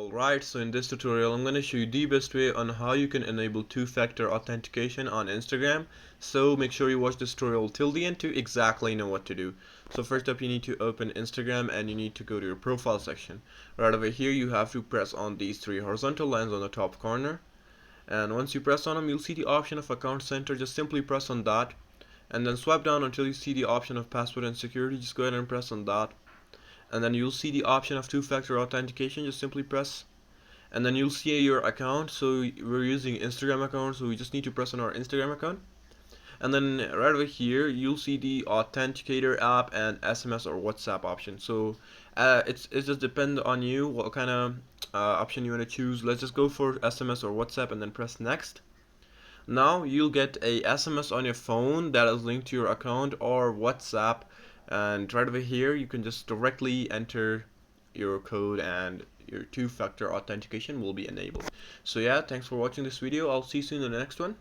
Alright, so in this tutorial I'm going to show you the best way on how you can enable two-factor authentication on Instagram. So make sure you watch this tutorial till the end to exactly know what to do. So first up, you need to open Instagram and you need to go to your profile section. Right over here you have to press on these three horizontal lines on the top corner. And once you press on them, you'll see the option of account center. Just simply press on that and then swipe down until you see the option of password and security. Just go ahead and press on that. And then you'll see the option of two-factor authentication. Just simply press, and then you'll see your account. So we're using Instagram account, so we just need to press on our Instagram account. And then right over here you'll see the authenticator app and SMS or WhatsApp option. So it just depends on you what kind of option you want to choose. Let's just go for SMS or WhatsApp and then press next. Now you'll get a SMS on your phone that is linked to your account or WhatsApp, and right over here you can just directly enter your code and your two-factor authentication will be enabled. So yeah, thanks for watching this video. I'll see you soon in the next one.